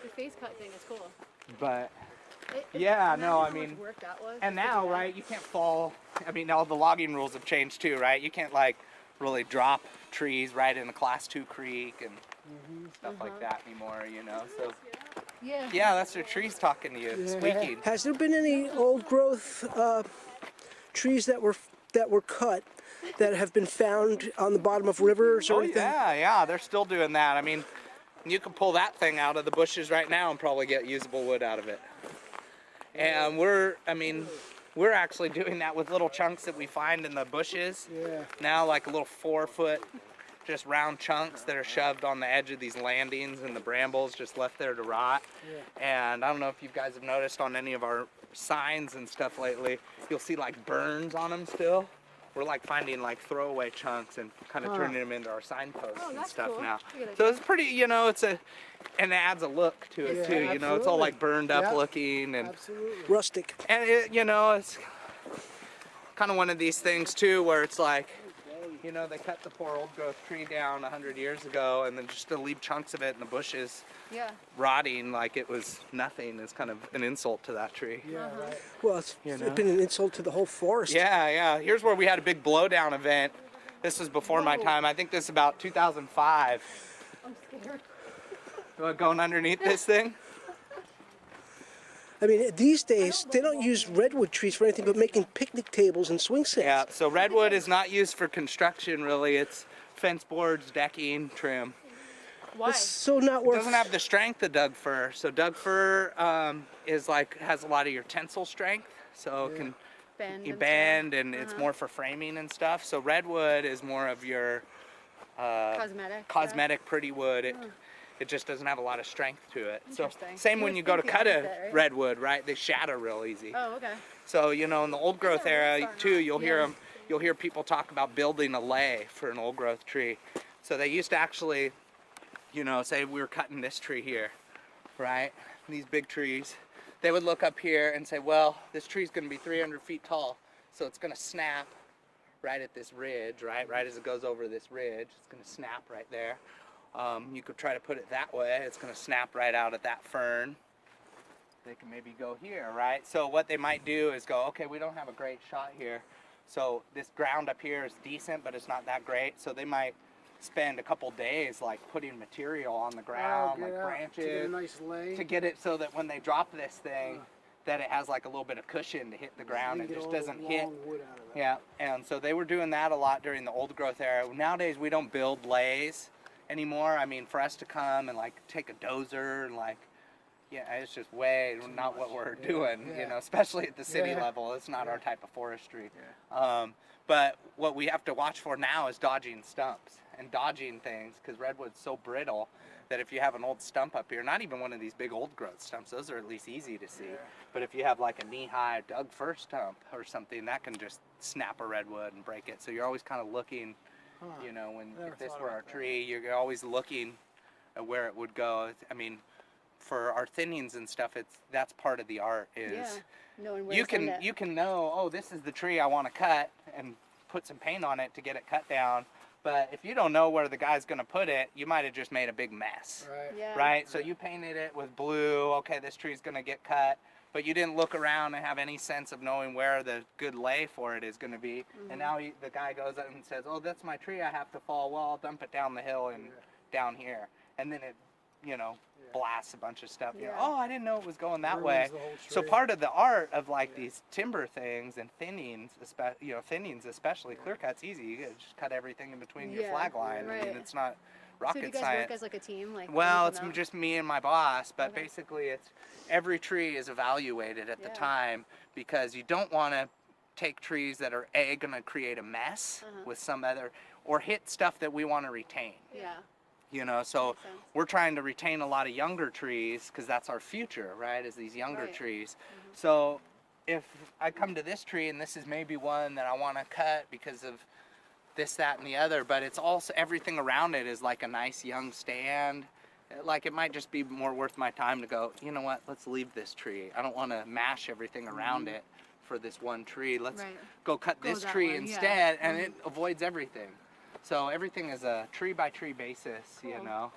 The face cut thing is cool. But Imagine no, I how much mean, work that was and just to now, do that. right, you can't fall. I mean, all the logging rules have changed too, right? You can't like really drop trees right in a class 2 creek and stuff like that anymore, So Yeah. that's their trees talking to you, squeaking. Has there been any old growth trees that were cut that have been found on the bottom of rivers or Oh anything? yeah, they're still doing that. I mean, you can pull that thing out of the bushes right now and probably get usable wood out of it. And we're actually doing that with little chunks that we find in the bushes. Yeah. Now, like a little 4-foot, just round chunks that are shoved on the edge of these landings and the brambles just left there to rot. And I don't know if you guys have noticed on any of our signs and stuff lately, you'll see like burns on them still. We're like finding like throwaway chunks and kind of turning them into our signposts and that's stuff cool. now. Good idea. So it's pretty, and it adds a look to it Yeah, too. It's all absolutely. like burned up Yep. looking, and Absolutely. Rustic. it's kind of one of these things too where it's like, they cut the poor old growth tree down 100 years ago, and then just to leave chunks of it in the bushes Yeah. rotting like it was nothing is kind of an insult to that tree. Yeah, right. Well, it's been an insult to the whole forest. Yeah. Here's where we had a big blowdown event. This was before my time. I think this is about 2005. I'm scared. Going underneath this thing. I mean, these days, they don't use redwood trees for anything but making picnic tables and swing sets. Yeah, so redwood is not used for construction really. It's fence boards, decking, trim. Why? It's so not It worth. doesn't have the strength of Doug fir. So Doug fir has a lot of your tensile strength. So it can Bend. you and bend stuff. and it's more for framing and stuff. So redwood is more of your Cosmetic. pretty wood. It just doesn't have a lot of strength to it. So Interesting. same You when would you go to think the cut a opposite, right? redwood, right? They shatter real easy. Oh, okay. So in the old growth era starting too, off. you'll hear people talk about building a lay for an old growth tree. So they used to actually, say we were cutting this tree here, right? These big trees. They would look up here and say, well, this tree's going to be 300 feet tall, so it's going to snap right at this ridge, right? Right as it goes over this ridge, it's going to snap right there. You could try to put it that way. It's going to snap right out at that fern. They can maybe go here, right? So what they might do is go, okay, we don't have a great shot here. So this ground up here is decent, but it's not that great. So they might spend a couple days like putting material on the ground, like branches, To get a nice lay. to get it so that when they drop this thing, that it has like a little bit of cushion to hit the ground. You It can just get all doesn't the hit. long wood out of that. Yeah, and so they were doing that a lot during the old growth era. Nowadays we don't build lays anymore. I mean, for us to come and like take a dozer and like, it's just way not what we're doing, yeah. especially at the city Yeah. level. It's not our type of forestry. But what we have to watch for now is dodging stumps and dodging things, because redwood's so brittle that if you have an old stump up here, not even one of these big old growth stumps, those are at least easy to see. But if you have like a knee-high Doug fir stump or something, that can just snap a redwood and break it. So you're always kind of looking, Never if this thought were our about that. tree, you're always looking at where it would go. I mean, for our thinnings and stuff, that's part of the art is Yeah. Knowing where you to send can it. you can know, oh, this is the tree I want to cut and put some paint on it to get it cut down. But if you don't know where the guy's going to put it, you might have just made a big mess. Right. Yeah. Right? So you painted it with blue. Okay, this tree's going to get cut. But you didn't look around and have any sense of knowing where the good lay for it is going to be. And now the guy goes up and says, oh, that's my tree I have to fall. Well, I'll dump it down the hill and down here. And then it, blasts a bunch of stuff. Yeah. Oh, I didn't know it was going that Ruins way. the whole So tree. part of the art of like these timber things and thinnings, thinnings especially, clear cut's easy. You just cut everything in between your Yeah, flag line. I right. mean, it's not rocket So do you guys science. work as like a team? Like Well, looking it's out? just me and my boss, but Okay. basically it's every tree is evaluated at the Yeah. time because you don't want to take trees that are going to create a mess with some other, or hit stuff that we want to retain. Yeah. You know, so Makes sense. we're trying to retain a lot of younger trees because that's our future, right? Is these younger Right. trees. So if I come to this tree and this is maybe one that I want to cut because of this, that, and the other, but it's also everything around it is like a nice young stand. Like it might just be more worth my time to go, you know what, let's leave this tree. I don't want to mash everything around it for this one tree. Let's Right. go cut Go this that tree way, yeah. instead, and it avoids everything. So everything is a tree by tree basis, you Cool. know.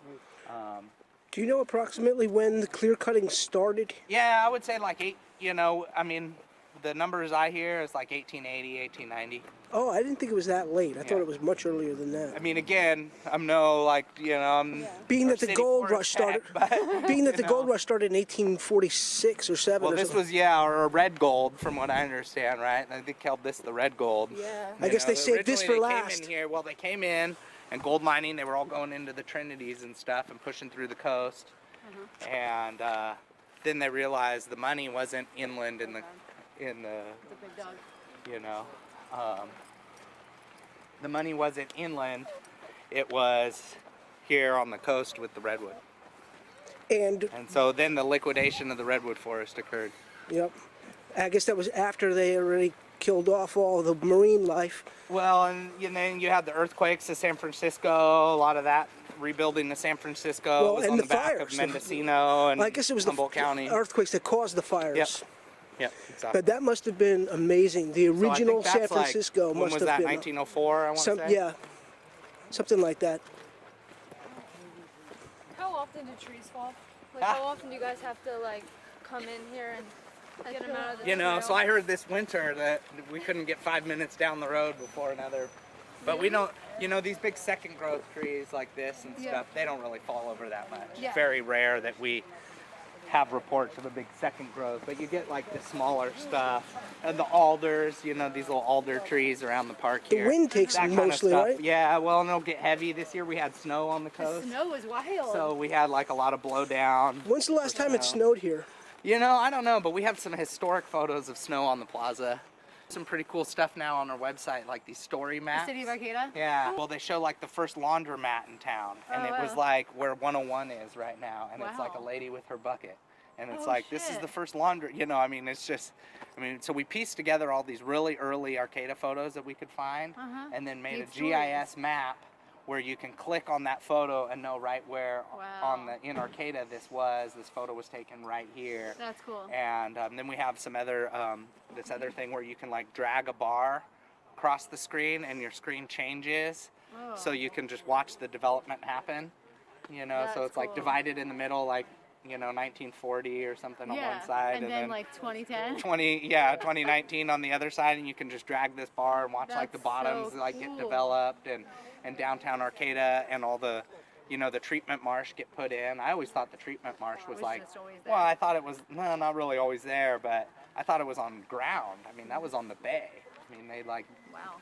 Do you know approximately when the clear cutting started? Yeah, I would say like I mean, the numbers I hear is like 1880, 1890. Oh, I didn't think it was that late. I thought Yeah. it was much earlier than I that. mean, again, I'm no like, I'm Being our that the city gold forest rush started, tech, but, being that the you gold know. rush started in 1846 or 7 Well, or this something. was, or a red gold, from what I understand, right? I think they called this the red gold. Yeah. I guess they saved this for Originally, last. They came in here, well, they came in, and gold mining, they were all going into the Trinities and stuff and pushing through the coast. And then they realized the money wasn't inland in the, The big dog. you know, the money wasn't inland, it was here on the coast with the redwood. And, And so then the liquidation of the redwood forest occurred. yep, I guess that was after they already killed off all the marine life. Well, and then you had the earthquakes of San Francisco, a lot of that rebuilding of San Francisco Well, was and on the the back fires. of Mendocino and I guess it was the Humboldt County. earthquakes that caused the fires. Yep, exactly. But that must have been amazing. The So I think original that's San Francisco like, when must was have that, been 1904, I want to say? yeah, something like that. How often do trees fall? Like, how often do you guys have to like come in here and get them out of the You know, trail? so I heard this winter that we couldn't get 5 minutes down the road before another. But we don't, these big second growth trees like this and Yeah. stuff, they don't really fall over that much. Yeah. It's very rare that we have reports of a big second growth, but you get like the smaller stuff and the alders, these little alder trees around the park The here. wind takes that them kind of mostly, stuff. right? Yeah, well, and it'll get heavy. This year we had snow on the The coast, snow was wild. so we had like a lot of blowdown. When's the last time it snowed here? I don't know, but we have some historic photos of snow on the plaza. Some pretty cool stuff now on our website, like these story the maps. city of Arcata? Yeah, well, they show like the first laundromat in town, and Oh, it was wow. like where 101 is right now, and it's like a Wow. lady with her bucket, and it's Oh, like this is shit. the first laundry. It's just, so we pieced together all these really early Arcata photos that we could find, and then made Neat a GIS map where you can click on that photo and know right where Wow. in Arcata this photo was taken right here. That's cool. And then we have some other, this other thing where you can like drag a bar across the screen and your screen changes. Oh. So you can just watch the development happen, so That's it's like cool. divided in the middle, like, 1940 or something on one side. and then like 2010. 2019 on the other side, and you can just drag this bar and watch like the That's bottoms so like get cool. developed and downtown Arcata and all the, the treatment marsh get put in. I always thought the treatment marsh was was like, just always well, there. I thought it was, no, not really always there, but I thought it was on ground. That was on the bay. They like, Wow.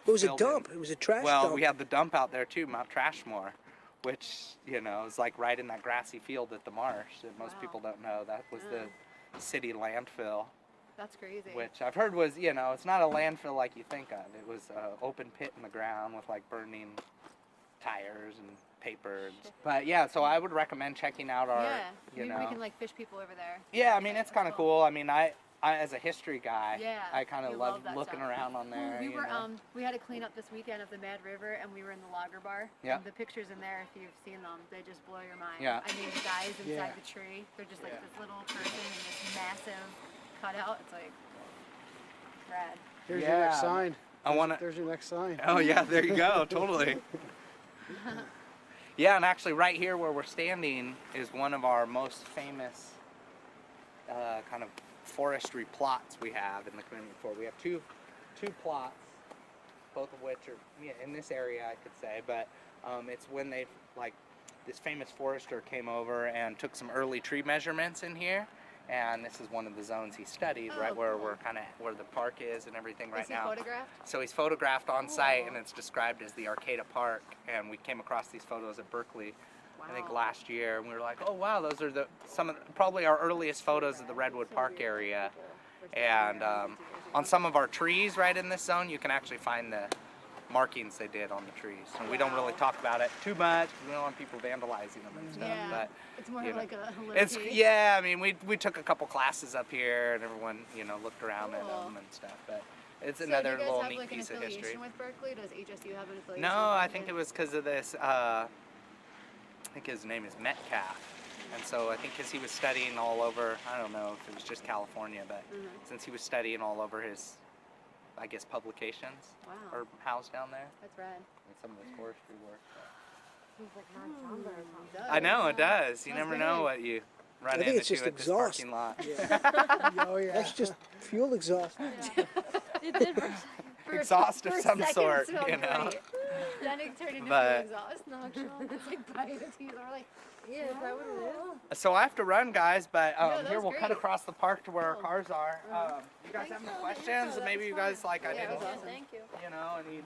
It was a filled in. dump. It was a trash well, dump. we had the dump out there too, Mount Trashmore, which, is like right in that grassy field at the marsh that most Wow. people don't know. That was the city landfill, That's crazy. which I've heard was, it's not a landfill like you think of. It was an open pit in the ground with like burning tires and paper. But yeah, so I would recommend checking out our, Yeah. Maybe we can like fish people over there. Yeah, it's kind of cool. I as a history guy, Yeah, I kind of you love love that looking stuff. around on there. We were we had a cleanup this weekend of the Mad River, and we were in the Lager Bar. Yeah. And the pictures in there, if you've seen them, they just blow your mind. Yeah. The guys inside Yeah. the tree, they're just like Yeah. this little person in this massive cutout. It's like rad. Here's your next Yeah. sign. I want to. There's your next sign. Oh yeah, there you go, totally. Yeah, and actually right here where we're standing is one of our most famous kind of forestry plots we have in the community. We have two plots, both of which are in this area, I could say, but it's when this famous forester came over and took some early tree measurements in here, and this is one of the zones he studied, right where we're where the park is and everything right Is he now. photographed? So he's photographed on site, and it's described as the Arcata Park. And we came across these photos at Berkeley, I think Wow. last year, and we were like, oh wow, those are probably our earliest photos of the Redwood Park area. And on some of our trees right in this zone, you can actually find the markings they did on the trees. And we don't really talk about it too much. We don't want people vandalizing them and stuff. Yeah. But It's more you of know, like a it's low-key- yeah. I mean, we took a couple classes up here, and everyone looked around at Cool. them and stuff. But it's So another do you guys little have neat like an piece of affiliation history. with Berkeley? Does HSU have an affiliation? No, with I think it Berkeley? was because of this. I think his name is Metcalf, and so I think because he was studying all over. I don't know if it was just California, but since he was studying all over, his, I guess, publications Wow. are housed down there, That's rad. and some of his forestry work. It does. I know it does. You That's never good. know what you run I think into it's just at this exhaust. parking lot. Oh yeah. That's just fuel exhaust. It did for Exhaust of For a some second, sort, it smelled you know. great. Then it turned into But- fuel exhaust. nostril. It's like biting the teeth. We're like, Yeah, is that what it is? So I have to run, guys, but that here was we'll cut great. across the park to where our Cool. cars are. You guys have any questions? Maybe you guys like I Yeah, it didn't, was awesome. Thank you. you know, any